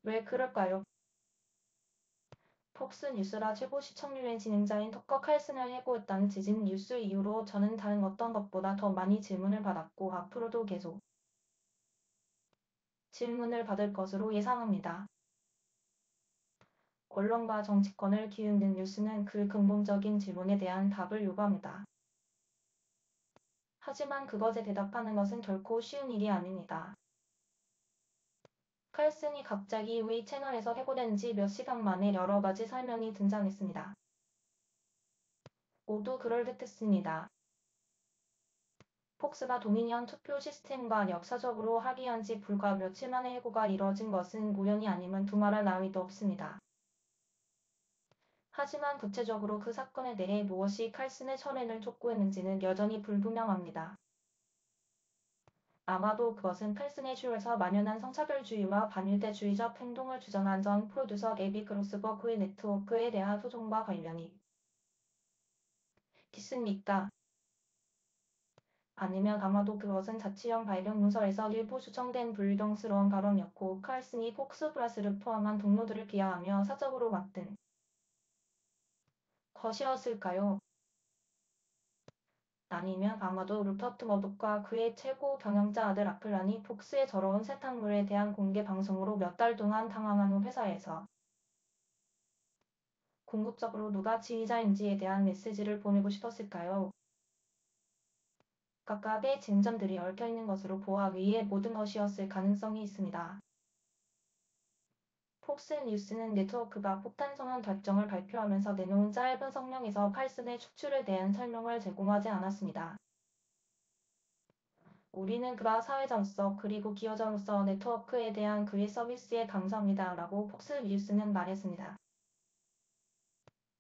왜 그럴까요? 폭스뉴스라 최고 시청률의 진행자인 터커 칼슨을 해고했다는 지진 뉴스 이후로 저는 다른 어떤 것보다 더 많이 질문을 받았고 앞으로도 계속 질문을 받을 것으로 예상합니다. 언론과 정치권을 뒤흔든 뉴스는 그 근본적인 질문에 대한 답을 요구합니다. 하지만 그것에 대답하는 것은 결코 쉬운 일이 아닙니다. 칼슨이 갑자기 왜 채널에서 해고된 지 몇 시간 만에 여러 가지 설명이 등장했습니다. 모두 그럴듯했습니다. 폭스가 도미니언 투표 시스템과 역사적으로 합의한 지 불과 며칠 만에 해고가 이뤄진 것은 우연이 아님은 두말할 나위도 없습니다. 하지만 구체적으로 그 사건에 대해 무엇이 칼슨의 철회를 촉구했는지는 여전히 불분명합니다. 아마도 그것은 칼슨의 쇼에서 만연한 성차별주의와 반일대주의적 행동을 주장한 전 프로듀서 에비 그로스버그의 네트워크에 대한 소송과 관련이 있습니까? 아니면 아마도 그것은 자치령 발령 문서에서 일부 수정된 불경스러운 발언이었고 칼슨이 폭스 플러스를 포함한 동료들을 비하하며 사적으로 만든 것이었을까요? 아니면 아마도 루퍼트 머독과 그의 최고 경영자 아들 아플란이 폭스의 더러운 세탁물에 대한 공개 방송으로 몇 달 동안 당황한 후 회사에서 궁극적으로 누가 지휘자인지에 대한 메시지를 보내고 싶었을까요? 각각의 쟁점들이 얽혀있는 것으로 보아 위의 모든 것이었을 가능성이 있습니다. 폭스뉴스는 네트워크가 폭탄 선언 결정을 발표하면서 내놓은 짧은 성명에서 칼슨의 축출에 대한 설명을 제공하지 않았습니다. 우리는 그가 사회자로서 그리고 기여자로서 네트워크에 대한 그의 서비스에 감사합니다. 라고 폭스뉴스는 말했습니다.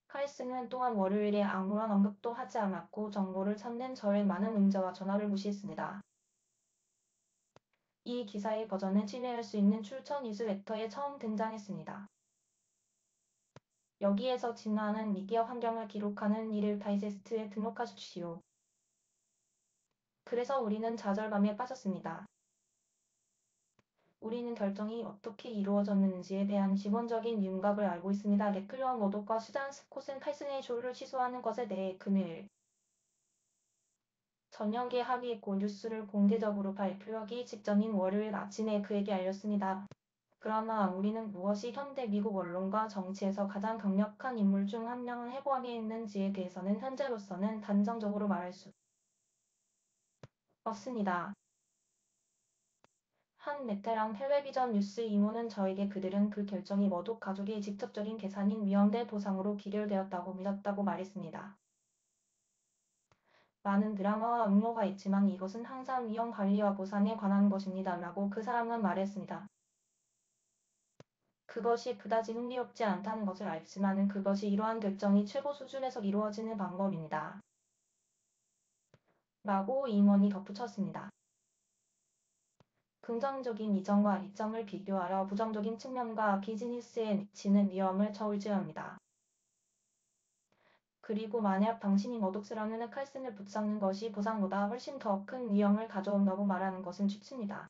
칼슨은 또한 월요일에 아무런 언급도 하지 않았고 정보를 찾는 저의 많은 문자와 전화를 무시했습니다. 이 기사의 버전은 친해할 수 있는 출처 뉴스레터에 처음 등장했습니다. 여기에서 진화하는 미디어 환경을 기록하는 이를 다이제스트에 등록하십시오. 그래서 우리는 좌절감에 빠졌습니다. 우리는 결정이 어떻게 이루어졌는지에 대한 기본적인 윤곽을 알고 있습니다. 레클리언 머독과 수잔 스콧은 칼슨의 쇼를 취소하는 것에 대해 금요일 저녁에 합의했고 뉴스를 공개적으로 발표하기 직전인 월요일 아침에 그에게 알렸습니다. 그러나 우리는 무엇이 현대 미국 언론과 정치에서 가장 강력한 인물 중 한 명을 해고하게 했는지에 대해서는 현재로서는 단정적으로 말할 수 없습니다. 한 베테랑 텔레비전 뉴스 임원은 저에게 그들은 그 결정이 머독 가족의 직접적인 계산인 위험대 보상으로 기결되었다고 믿었다고 말했습니다. 많은 드라마와 음모가 있지만 이것은 항상 위험 관리와 보상에 관한 것입니다. 라고 그 사람은 말했습니다. 그것이 그다지 흥미롭지 않다는 것을 알지만은 그것이 이러한 결정이 최고 수준에서 이루어지는 방법입니다. 라고 임원이 덧붙였습니다. 긍정적인 이점과 이점을 비교하여 부정적인 측면과 비즈니스에 미치는 위험을 저울질합니다. 그리고 만약 당신이 머독스라는 칼슨을 붙잡는 것이 보상보다 훨씬 더 큰 위험을 가져온다고 말하는 것은 쉽습니다.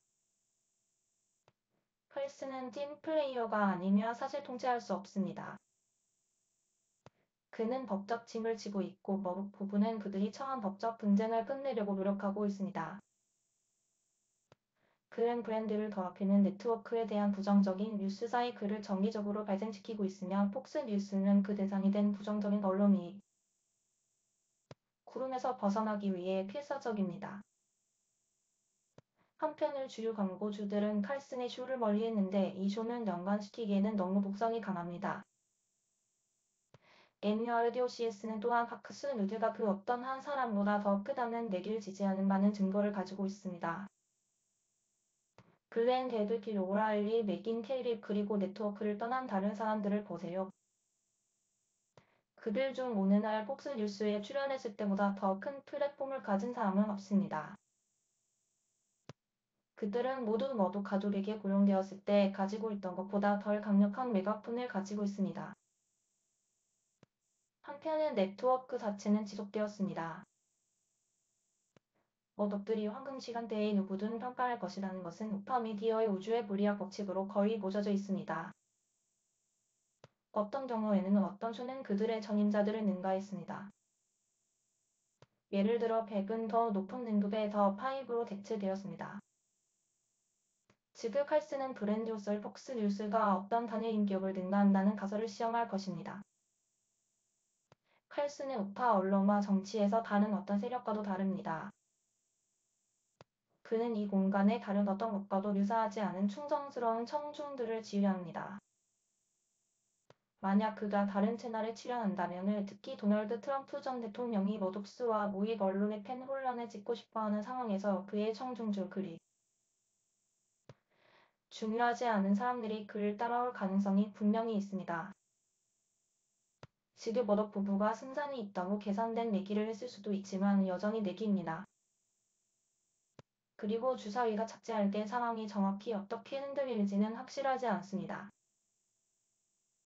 칼슨은 팀 플레이어가 아니며 사실 통제할 수 없습니다. 그는 법적 짐을 지고 있고 머독 부부는 그들이 처한 법적 분쟁을 끝내려고 노력하고 있습니다. 그는 브랜드를 더럽히는 네트워크에 대한 부정적인 뉴스사의 글을 정기적으로 발생시키고 있으며 폭스뉴스는 그 대상이 된 부정적인 언론이 구름에서 벗어나기 위해 필사적입니다. 한편 주요 광고주들은 칼슨의 쇼를 멀리했는데 이 쇼는 연관시키기에는 너무 독성이 강합니다. NRDOCS는 또한 파크스 뉴즈가 그 어떤 한 사람보다 더 크다는 내기를 지지하는 많은 증거를 가지고 있습니다. 글렌 데드필 오라일리 맥긴 켈립 그리고 네트워크를 떠난 다른 사람들을 보세요. 그들 중 어느 날 폭스뉴스에 출연했을 때보다 더 큰 플랫폼을 가진 사람은 없습니다. 그들은 모두 머독 가족에게 고용되었을 때 가지고 있던 것보다 덜 강력한 메가폰을 가지고 있습니다. 한편은 네트워크 자체는 지속되었습니다. 머독들이 황금 시간대에 누구든 평가할 것이라는 것은 우파 미디어의 우주의 불이학 법칙으로 거의 모져져 있습니다. 어떤 경우에는 어떤 수는 그들의 전임자들을 능가했습니다. 예를 들어 100은 더 높은 등급의 더 5로 대체되었습니다. 즉 칼스는 브랜드우설 폭스 뉴스가 어떤 단일 인기업을 능가한다는 가설을 시험할 것입니다. 칼스는 우파 언론과 정치에서 다른 어떤 세력과도 다릅니다. 그는 이 공간의 다른 어떤 것과도 유사하지 않은 충성스러운 청중들을 지휘합니다. 만약 그가 다른 채널에 출연한다면 특히 도널드 트럼프 전 대통령이 머독스와 무익 언론의 팬 혼란을 찍고 싶어하는 상황에서 그의 청중들 그리 중요하지 않은 사람들이 그를 따라올 가능성이 분명히 있습니다. 즉 머독 부부가 승산이 있다고 계산된 내기를 했을 수도 있지만 여전히 내기입니다. 그리고 주사위가 착지할 때 상황이 정확히 어떻게 흔들릴지는 확실하지 않습니다.